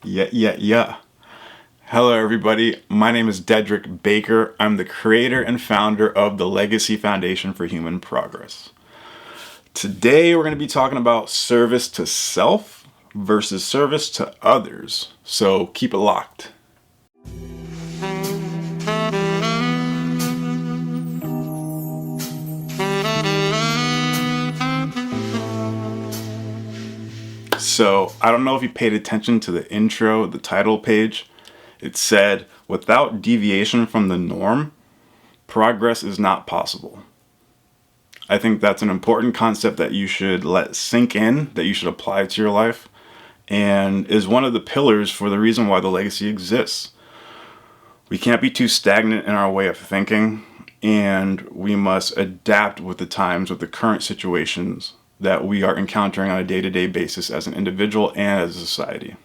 Yeah. Hello, everybody. My name is Dedrick Baker. I'm the creator and founder of the Legacy Foundation for Human Progress. Today, we're going to be talking about service to self versus service to others. So keep it locked. So I don't know if you paid attention to the intro, the title page. It said, without deviation from the norm, progress is not possible. I think that's an important concept that you should let sink in, that you should apply to your life, and is one of the pillars for the reason why the legacy exists. We can't be too stagnant in our way of thinking, and we must adapt with the times, with the current situations that we are encountering on a day-to-day basis as an individual and as a society.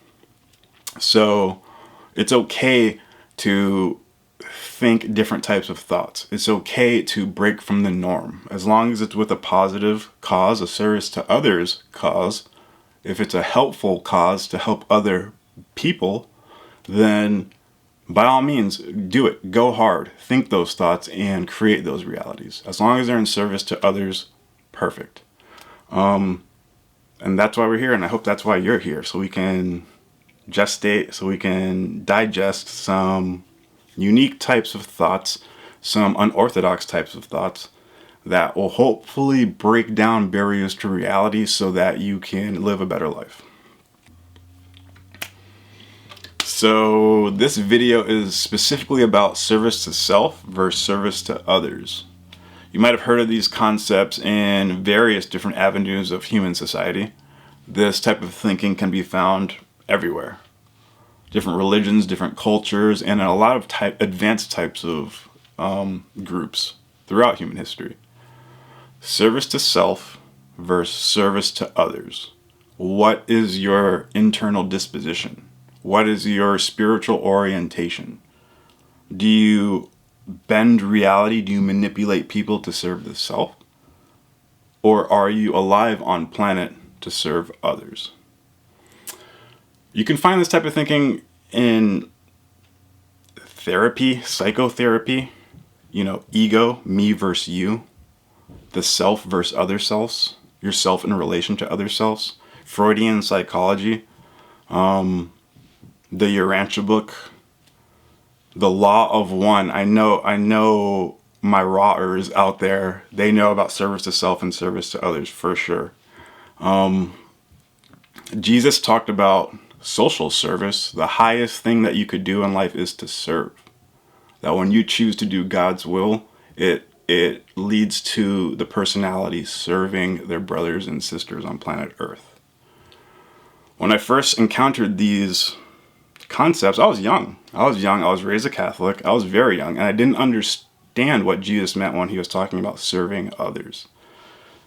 So it's okay to think different types of thoughts. It's okay to break from the norm, as long as it's with a positive cause, a service to others cause. If it's a helpful cause to help other people, then by all means, do it. Go hard. Think those thoughts and create those realities. As long as they're in service to others, perfect. And that's why we're here, and I hope that's why you're here, so we can gestate, so we can digest some unique types of thoughts, some unorthodox types of thoughts that will hopefully break down barriers to reality so that you can live a better life. So this video is specifically about service to self versus service to others. You might have heard of these concepts in various different avenues of human society. This type of thinking can be found everywhere. Different religions, different cultures, and in a lot of advanced types of groups throughout human history. Service to self versus service to others. What is your internal disposition? What is your spiritual orientation? Do you bend reality? Do you manipulate people to serve the self? Or are you alive on planet to serve others? You can find this type of thinking in therapy, psychotherapy, ego, me versus you, the self versus other selves, yourself in relation to other selves, Freudian Psychology, the Urantia Book, the Law of One. I know my rawers out there, they know about service to self and service to others for sure. Jesus talked about social service. The highest thing that you could do in life is to serve. That when you choose to do God's will, it leads to the personality serving their brothers and sisters on planet Earth. When I first encountered these concepts, I was young. I was raised a Catholic. I was very young, and I didn't understand what Jesus meant when he was talking about serving others.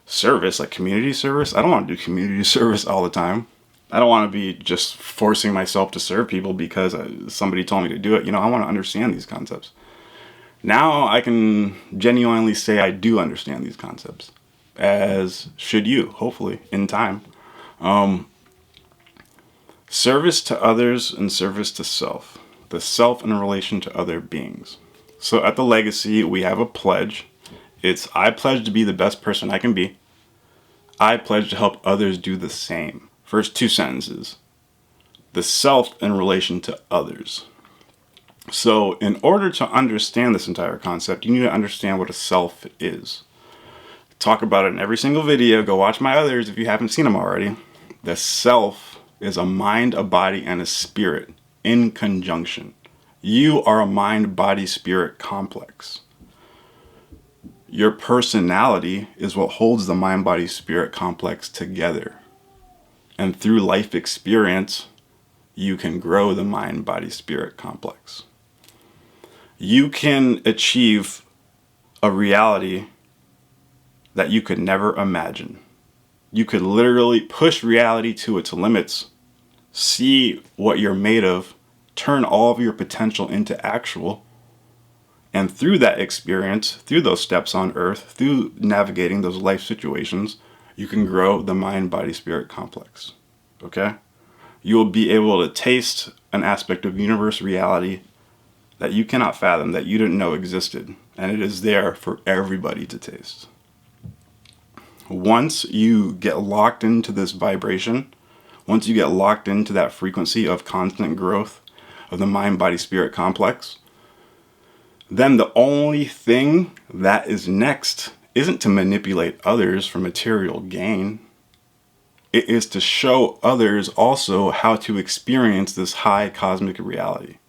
Service, like community service. I don't want to do community service all the time. I don't want to be just forcing myself to serve people because somebody told me to do it. I want to understand these concepts. Now I can genuinely say I do understand these concepts, as should you, hopefully, in time. Service to others and service to self. The self in relation to other beings. So at the Legacy, we have a pledge. It's, I pledge to be the best person I can be. I pledge to help others do the same. First two sentences. The self in relation to others. So in order to understand this entire concept, you need to understand what a self is. Talk about it in every single video. Go watch my others if you haven't seen them already. The self is a mind, a body, and a spirit in conjunction. You are a mind, body, spirit complex. Your personality is what holds the mind, body, spirit complex together. And through life experience, you can grow the mind, body, spirit complex. You can achieve a reality that you could never imagine. You could literally push reality to its limits, see what you're made of, turn all of your potential into actual, and through that experience, through those steps on earth, through navigating those life situations, you can grow the mind, body, spirit complex. Okay? You will be able to taste an aspect of universe reality that you cannot fathom, that you didn't know existed, and it is there for everybody to taste. Once you get locked into this vibration, once you get locked into that frequency of constant growth of the mind-body-spirit complex, then the only thing that is next isn't to manipulate others for material gain. It is to show others also how to experience this high cosmic reality.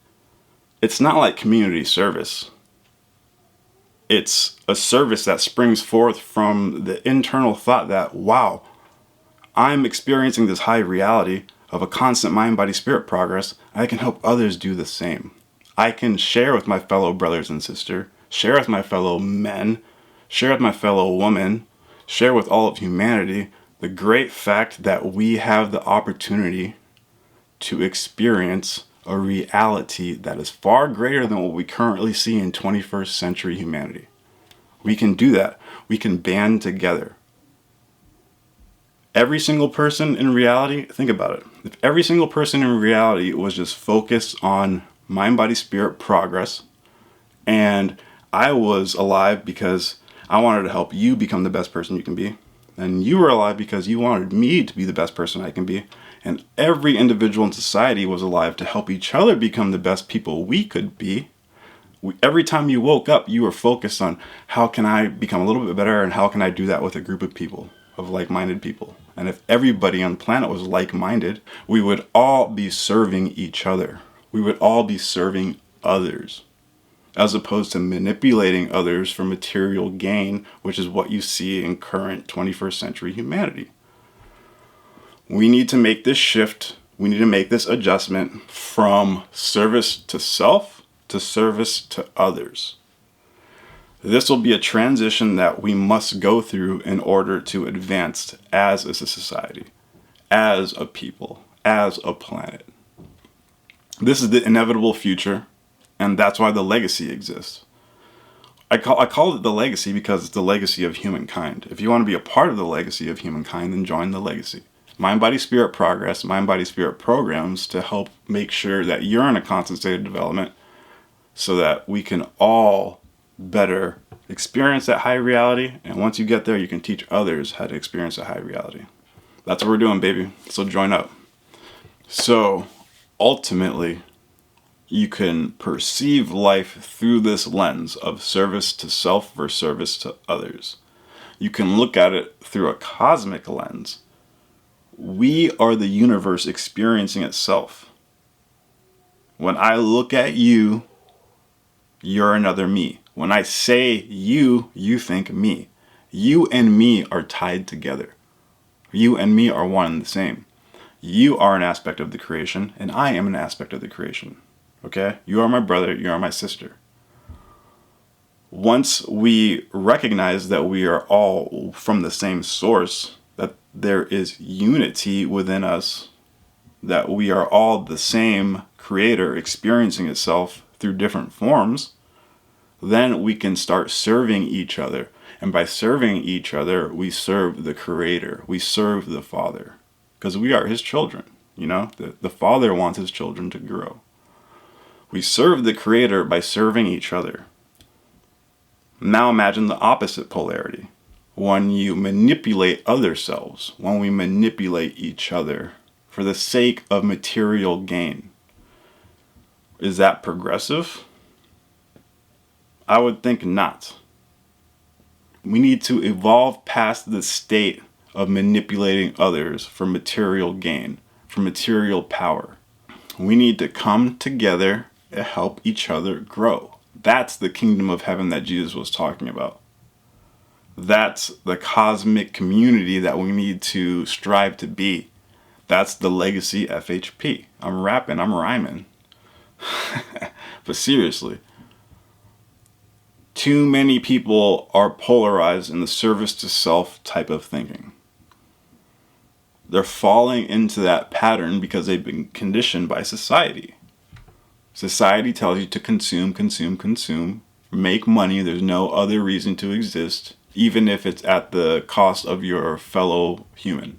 It's not like community service. It's a service that springs forth from the internal thought that, wow, I'm experiencing this high reality of a constant mind-body-spirit progress. I can help others do the same. I can share with my fellow brothers and sisters, share with my fellow men, share with my fellow women, share with all of humanity the great fact that we have the opportunity to experience a reality that is far greater than what we currently see in 21st century humanity. We can do that. We can band together. Every single person in reality, think about it. If every single person in reality was just focused on mind, body, spirit progress, and I was alive because I wanted to help you become the best person you can be, and you were alive because you wanted me to be the best person I can be, and every individual in society was alive to help each other become the best people we could be. Every time you woke up, you were focused on how can I become a little bit better, and how can I do that with a group of people, of like-minded people. And if everybody on the planet was like-minded, we would all be serving each other. We would all be serving others, as opposed to manipulating others for material gain, which is what you see in current 21st century humanity. We need to make this shift. We need to make this adjustment from service to self to service to others. This will be a transition that we must go through in order to advance as a society, as a people, as a planet. This is the inevitable future, and that's why the legacy exists. I call it the legacy because it's the legacy of humankind. If you want to be a part of the legacy of humankind, then join the legacy. Mind, body, spirit progress, mind, body, spirit programs to help make sure that you're in a constant state of development so that we can all better experience that high reality. And once you get there, you can teach others how to experience that high reality. That's what we're doing, baby. So join up. So ultimately, you can perceive life through this lens of service to self versus service to others. You can look at it through a cosmic lens. We are the universe experiencing itself. When I look at you, you're another me. When I say you, you think me. You and me are tied together. You and me are one and the same. You are an aspect of the creation, and I am an aspect of the creation. Okay? You are my brother, you are my sister. Once we recognize that we are all from the same source, that there is unity within us, that we are all the same creator experiencing itself through different forms, then we can start serving each other. And by serving each other, we serve the creator. We serve the Father. Because we are his children. You know, the Father wants his children to grow. We serve the creator by serving each other. Now imagine the opposite polarity. When you manipulate other selves, when we manipulate each other for the sake of material gain. Is that progressive? I would think not. We need to evolve past the state of manipulating others for material gain, for material power. We need to come together and help each other grow. That's the kingdom of heaven that Jesus was talking about. That's the cosmic community that we need to strive to be. That's the legacy FHP. I'm rapping, I'm rhyming. But seriously, too many people are polarized in the service to self type of thinking. They're falling into that pattern because they've been conditioned by society. Society tells you to consume, consume, consume, make money. There's no other reason to exist, even if it's at the cost of your fellow human.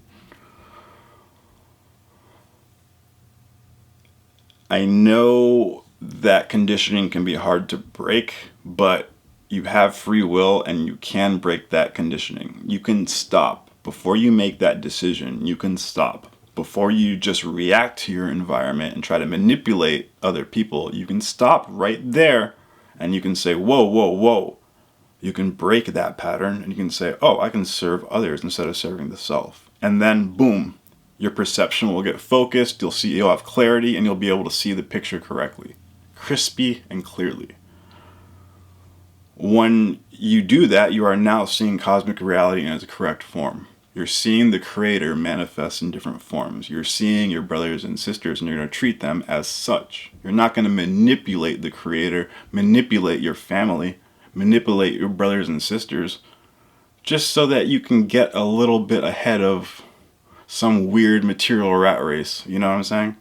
I know that conditioning can be hard to break, but you have free will and you can break that conditioning. You can stop before you make that decision. You can stop before you just react to your environment and try to manipulate other people. You can stop right there and you can say, whoa, whoa, whoa. You can break that pattern and you can say, oh, I can serve others instead of serving the self. And then boom, your perception will get focused. You'll have clarity and you'll be able to see the picture correctly, crispy and clearly. When you do that, you are now seeing cosmic reality in its correct form. You're seeing the Creator manifest in different forms. You're seeing your brothers and sisters and you're going to treat them as such. You're not going to manipulate the Creator, manipulate your family, manipulate your brothers and sisters just so that you can get a little bit ahead of some weird material rat race. You know what I'm saying?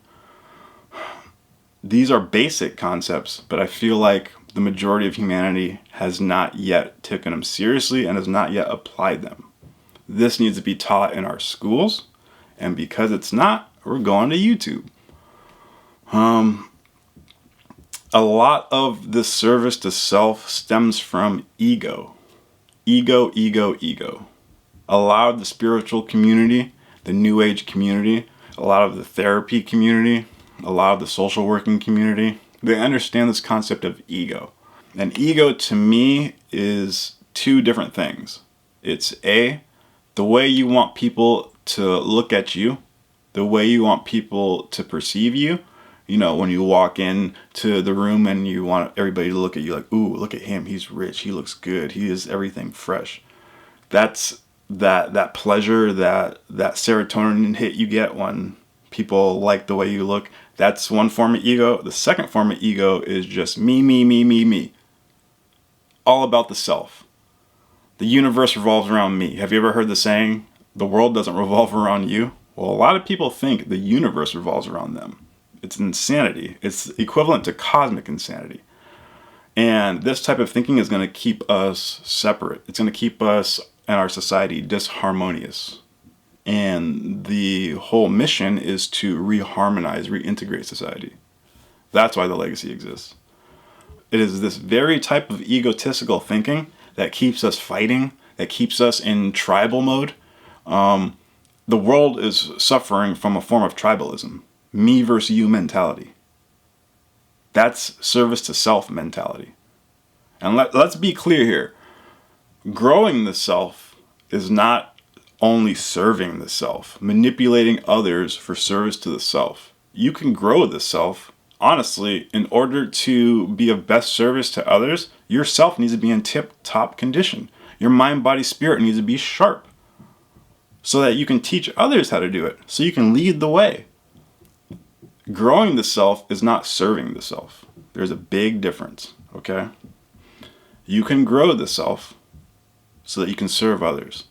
These are basic concepts, but I feel like the majority of humanity has not yet taken them seriously and has not yet applied them. This needs to be taught in our schools, and because it's not, we're going to YouTube. A lot of this service to self stems from ego. Ego, ego, ego. A lot of the spiritual community, the New Age community, a lot of the therapy community, a lot of the social working community, they understand this concept of ego. And ego to me is two different things. It's the way you want people to look at you, the way you want people to perceive you. You know, when you walk into the room and you want everybody to look at you like, ooh, look at him, he's rich, he looks good, he is everything fresh. That's that pleasure, that serotonin hit you get when people like the way you look. That's one form of ego. The second form of ego is just me, me, me, me, me. All about the self. The universe revolves around me. Have you ever heard the saying, the world doesn't revolve around you? Well, a lot of people think the universe revolves around them. It's insanity. It's equivalent to cosmic insanity. And this type of thinking is going to keep us separate. It's going to keep us and our society disharmonious. And the whole mission is to reharmonize, reintegrate society. That's why the legacy exists. It is this very type of egotistical thinking that keeps us fighting, that keeps us in tribal mode. The world is suffering from a form of tribalism. Me versus you mentality. That's service to self mentality. And let's be clear here. Growing the self is not only serving the self, manipulating others for service to the self. You can grow the self. Honestly, in order to be of best service to others, yourself needs to be in tip-top condition. Your mind, body, spirit needs to be sharp so that you can teach others how to do it, so you can lead the way. Growing the self is not serving the self. There's a big difference, okay? You can grow the self so that you can serve others.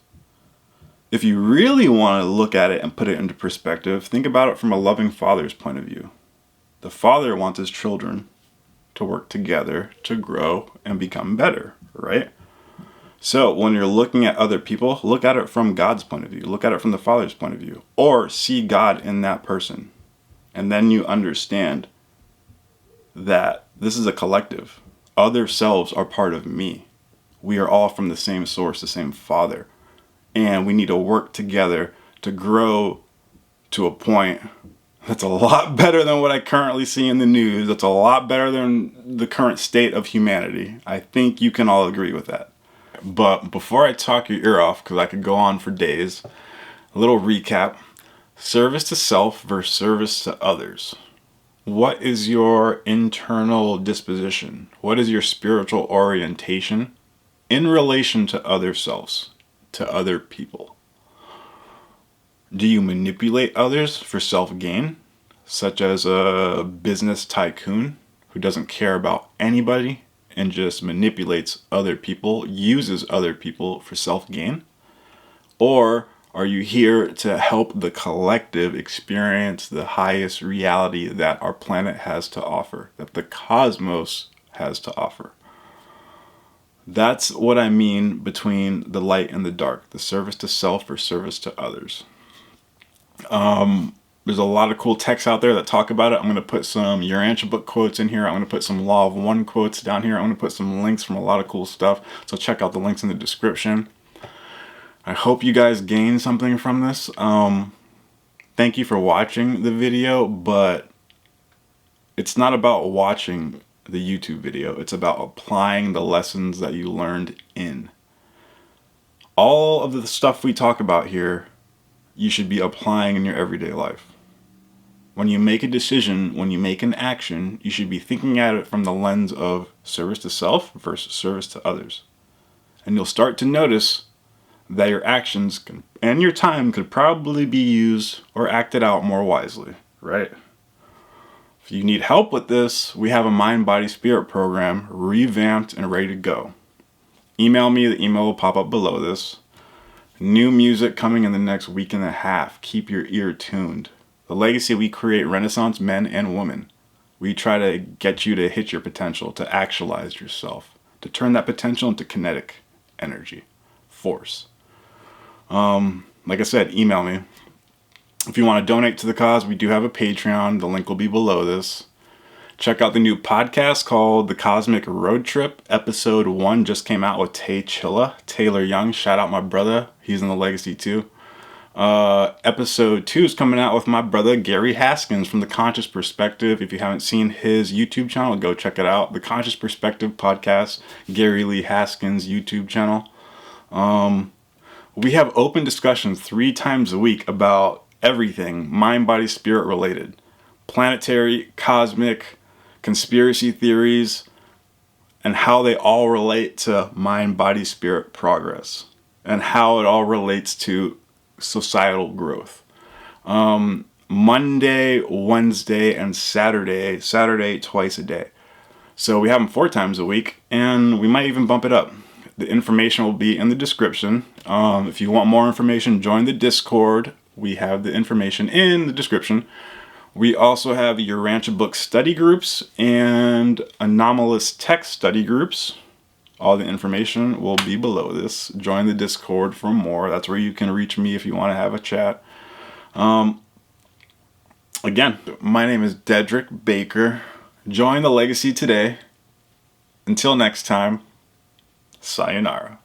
If you really want to look at it and put it into perspective, think about it from a loving father's point of view. The father wants his children to work together to grow and become better, right? So when you're looking at other people, look at it from God's point of view. Look at it from the Father's point of view. Or see God in that person. And then you understand that this is a collective. Other selves are part of me. We are all from the same source, the same Father. And we need to work together to grow to a point that's a lot better than what I currently see in the news. That's a lot better than the current state of humanity. I think you can all agree with that. But before I talk your ear off, because I could go on for days, a little recap. Service to self versus service to others. What is your internal disposition? What is your spiritual orientation in relation to other selves, to other people? Do you manipulate others for self-gain, such as a business tycoon who doesn't care about anybody and just manipulates other people, uses other people for self-gain? Or are you here to help the collective experience the highest reality that our planet has to offer, that the cosmos has to offer? That's what I mean between the light and the dark, the service to self or service to others. There's a lot of cool texts out there that talk about it. I'm going to put some Urantia Book quotes in here. I'm going to put some Law of One quotes down here. I'm going to put some links from a lot of cool stuff. So check out the links in the description. I hope you guys gain something from this. Thank you for watching the video, but it's not about watching the YouTube video. It's about applying the lessons that you learned in. All of the stuff we talk about here, you should be applying in your everyday life. When you make a decision, when you make an action, you should be thinking at it from the lens of service to self versus service to others. And you'll start to notice that your actions and your time could probably be used or acted out more wisely, right? If you need help with this, we have a Mind, Body, Spirit program revamped and ready to go. Email me, the email will pop up below this. New music coming in the next week and a half. Keep your ear tuned. The legacy we create Renaissance men and women. We try to get you to hit your potential, to actualize yourself, to turn that potential into kinetic energy, force. Like I said, email me. If you want to donate to the cause, we do have a Patreon. The link will be below this. Check out the new podcast called The Cosmic Road Trip. Episode 1 just came out with Taylor Young. Shout out my brother. He's in the legacy too. Episode 2 is coming out with my brother Gary Haskins from The Conscious Perspective. If you haven't seen his YouTube channel, go check it out. The Conscious Perspective podcast, Gary Lee Haskins YouTube channel. We have open discussions 3 times a week about everything mind, body, spirit related. Planetary, cosmic, conspiracy theories, and how they all relate to mind, body, spirit progress. And how it all relates to societal growth. Monday, Wednesday, and Saturday twice a day. So we have them 4 times a week, and we might even bump it up. The information will be in the description. If you want more information, join the Discord. We have the information in the description. We also have Urantia Book study groups and anomalous text study groups. All the information will be below this. Join the Discord for more. That's where you can reach me if you want to have a chat. Again, my name is Dedrick Baker. Join the legacy today. Until next time, sayonara.